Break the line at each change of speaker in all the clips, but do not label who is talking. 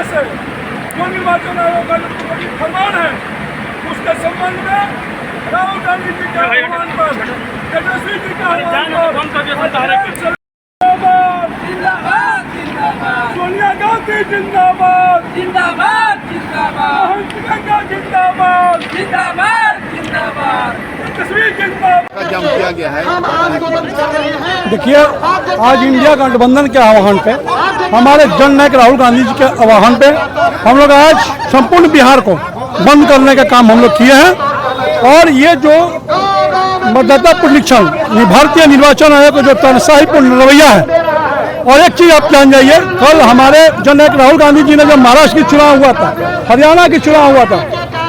तरह से जो निर्वाचन आयोग का जो फरमान है उसके संबंध में राहुल गांधी जी के आह्वान पर, तेजस्वी जी के आह्वान पर सोनिया गांधी जिंदाबाद,
जिंदाबाद जिंदाबाद,
प्रियंका जिंदाबाद,
जिंदाबाद जिंदाबाद,
तस्वीर जिंदाबाद।
जाम किया गया है।
देखिए, आज इंडिया गठबंधन के आह्वान पे, हमारे जन नायक राहुल गांधी जी के आह्वान पे हम लोग आज संपूर्ण बिहार को बंद करने का काम हम लोग किए हैं। और ये जो मतदाता पुनरीक्षण, भारतीय निर्वाचन आयोग का जो तानाशाहीपूर्ण रवैया है, और एक चीज आप जान जाइए, कल हमारे जन नायक राहुल गांधी जी ने जब महाराष्ट्र की चुनाव हुआ था, हरियाणा की चुनाव हुआ था,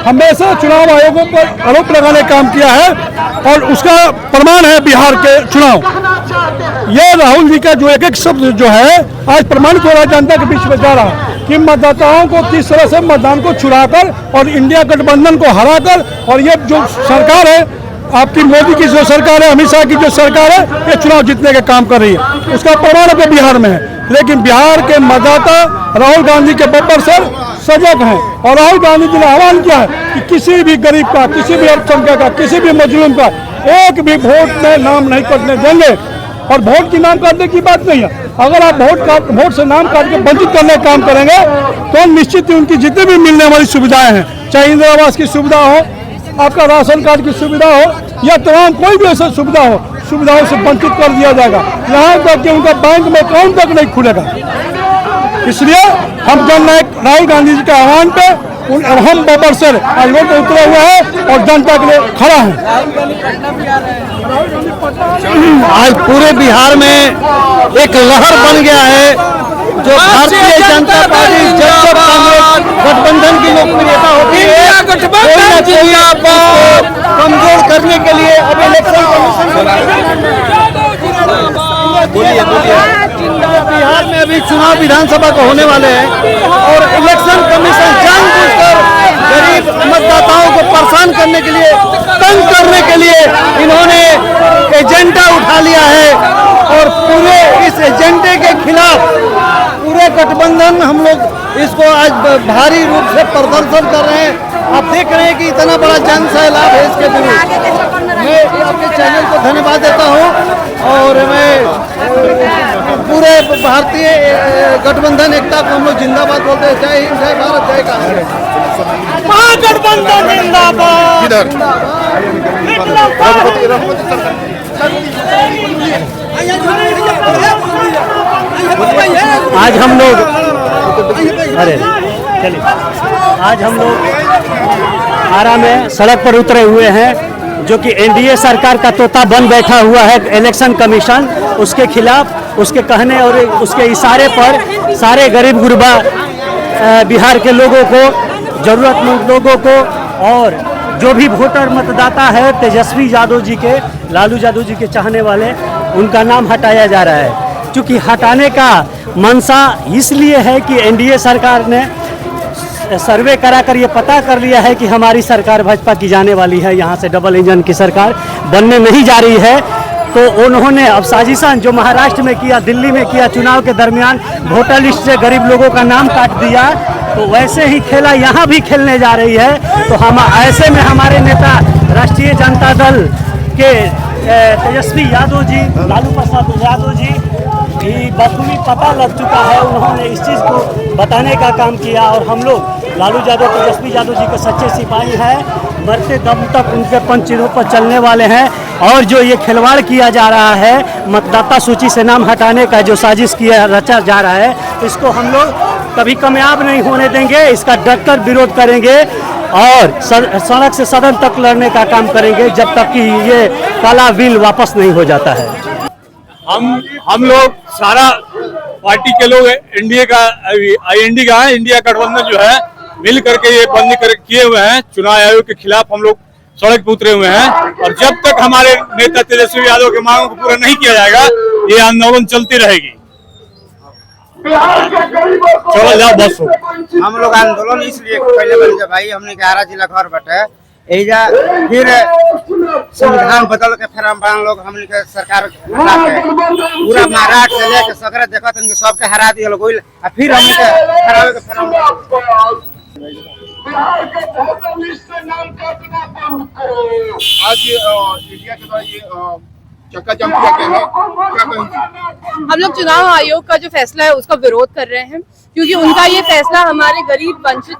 हमेशा चुनाव आयोगों पर आरोप लगाने का काम किया है और उसका प्रमाण है बिहार के चुनाव। ये राहुल जी का जो एक एक शब्द जो है आज प्रमाणित हो रहा है, जनता के बीच में जा रहा है कि मतदाताओं को किस तरह से मतदान को छुड़ाकर और इंडिया गठबंधन को हराकर, और ये जो सरकार है आपकी मोदी की जो सरकार है, अमित शाह की जो सरकार है, ये चुनाव जीतने का काम कर रही है, उसका प्रमाण अपने बिहार में है। लेकिन बिहार के मतदाता राहुल गांधी के बब्बर से सजग हैं और राहुल गांधी जी ने आह्वान किया है कि किसी भी गरीब का, किसी भी अल्पसंख्यक का, किसी भी मजलूम का एक भी वोट में नाम नहीं कटने देंगे। और वोट की नाम काटने की बात नहीं है, अगर आप वोट से नाम काट के वंचित करने का काम करेंगे तो निश्चित ही उनकी जितनी भी मिलने वाली सुविधाएं हैं, चाहे इंदिरा आवास की सुविधा हो, आपका राशन कार्ड की सुविधा हो, या तमाम कोई भी ऐसा सुविधा हो, सुविधाओं से वंचित कर दिया जाएगा, यहाँ तक कि उनका बैंक में अकाउंट तक नहीं खुलेगा। इसलिए हम जन नायक राहुल गांधी जी के आह्वान पे हम बब्बर से आज रोड पर उतरे हुए हैं और जनता के लिए खड़ा है।
आज पूरे बिहार में एक लहर बन गया है, जो भारतीय जनता पार्टी जब कांग्रेस गठबंधन की लोकप्रियता होती है, कमजोर करने के लिए अब इलेक्शन कमीशन बिहार में अभी चुनाव विधानसभा को होने वाले हैं और इलेक्शन कमीशन जानबूझकर गरीब मतदाताओं को परेशान करने के लिए, तंग करने के लिए इन्होंने एजेंडा उठा लिया है। और पूरे इस एजेंडे के खिलाफ पूरे गठबंधन हम लोग इसको आज भारी रूप से प्रदर्शन कर रहे हैं। आप देख रहे हैं कि इतना बड़ा जन सैलाब है इसके विरुद्ध। मैं आपके चैनल को धन्यवाद देता हूं और मैं पूरे भारतीय गठबंधन एकता को हम लोग जिंदाबाद बोलते हैं। जय हिंद, जय भारत, जय कांग्रेस। महागठबंधन जिंदाबाद।
आज हम लोग आरा में सड़क पर उतरे हुए हैं, जो कि एनडीए सरकार का तोता बन बैठा हुआ है इलेक्शन कमीशन, उसके खिलाफ, उसके कहने और उसके इशारे पर सारे गरीब गुरबा बिहार के लोगों को, जरूरतमंद लोगों को और जो भी वोटर मतदाता है तेजस्वी यादव जी के, लालू यादव जी के चाहने वाले, उनका नाम हटाया जा रहा है। क्योंकि हटाने का मंशा इसलिए है कि एनडीए सरकार ने सर्वे कराकर ये पता कर लिया है कि हमारी सरकार भाजपा की जाने वाली है, यहाँ से डबल इंजन की सरकार बनने नहीं जा रही है। तो उन्होंने अब साजिशन जो महाराष्ट्र में किया, दिल्ली में किया, चुनाव के दरमियान वोटर लिस्ट से गरीब लोगों का नाम काट दिया, तो वैसे ही खेला यहाँ भी खेलने जा रही है। तो हम ऐसे में हमारे नेता राष्ट्रीय जनता दल के तेजस्वी यादव जी, लालू प्रसाद यादव जी भी बखूबी पता लग चुका है, उन्होंने इस चीज़ को बताने का काम किया। और हम लोग लालू यादव, तेजस्वी यादव जी के सच्चे सिपाही हैं, मरते दम तक उनके पंचिरों पर चलने वाले हैं। और जो ये खिलवाड़ किया जा रहा है, मतदाता सूची से नाम हटाने का जो साजिश किया रचा जा रहा है, इसको हम लोग कभी कामयाब नहीं होने देंगे। इसका डटकर विरोध करेंगे और सड़क से सदन तक लड़ने का काम करेंगे जब तक कि ये काला बिल वापस नहीं हो जाता है।
हम लोग सारा पार्टी के लोग इंडिया का है, इंडिया गठबंधन जो है मिल करके ये बंदी किए हुए हैं। चुनाव आयोग के खिलाफ हम लोग सड़क पर उतरे हुए हैं और जब तक हमारे नेता तेजस्वी यादव की मांगों को पूरा नहीं किया जाएगा, ये आंदोलन चलती रहेगी। चलो जाओ बस।
हम लोग आंदोलन इसलिए पहले भाई हमने 11 जिला घर बटे एजा फिर संविधान बदल के फिर हम बन लोग हमने के सरकार हटा के पूरा महाराष्ट्र से लेके सगरे देखत इनके सबके हरा दियल गइल आ फिर हमने के हरावे के फिर हम
आज इंडिया के द्वारा ये चक्का जाम किया गया है, क्या कहेंगे?
हम लोग चुनाव आयोग का जो फैसला है उसका विरोध कर रहे हैं, क्योंकि उनका ये फैसला हमारे गरीब, वंचित,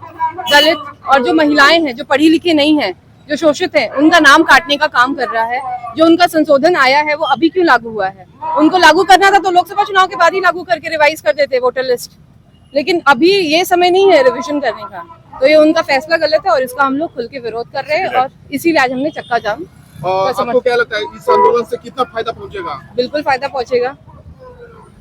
दलित और जो महिलाएं हैं, जो पढ़ी लिखी नहीं हैं, जो शोषित हैं, उनका नाम काटने का काम कर रहा है। जो उनका संशोधन आया है वो अभी क्यों लागू हुआ है? उनको लागू करना था तो लोकसभा चुनाव के बाद ही लागू करके रिवाइज कर देते वोटर लिस्ट, लेकिन अभी ये समय नहीं है रिविजन करने का। तो ये उनका फैसला गलत है और इसका हम लोग खुल के विरोध कर रहे हैं और इसीलिए आज हमने चक्का जाम।
आपको क्या लगता है इस आंदोलन से कितना फायदा पहुंचेगा?
बिल्कुल फायदा पहुंचेगा।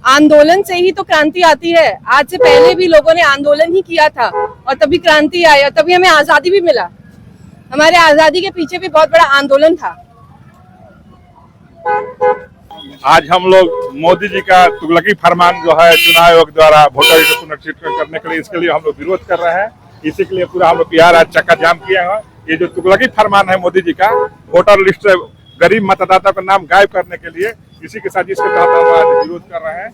आंदोलन से ही तो क्रांति आती है। आज से पहले भी लोगों ने आंदोलन ही किया था और तभी क्रांति आई और तभी हमें आजादी भी मिला। हमारे आजादी के पीछे भी बहुत बड़ा आंदोलन था।
आज हम लोग मोदी जी का तुगलकी फरमान जो है चुनाव आयोग द्वारा वोटर को पुनर्चित करने के लिए, इसके लिए हम लोग विरोध कर रहे हैं। इसी के लिए पूरा हम लोग बिहार आज चक्का जाम किया है। ये जो तुगलकी फरमान है मोदी जी का, वोटर लिस्ट से गरीब मतदाता का नाम गायब करने के लिए, इसी के साजिश के तहत हम आज विरोध कर रहे हैं।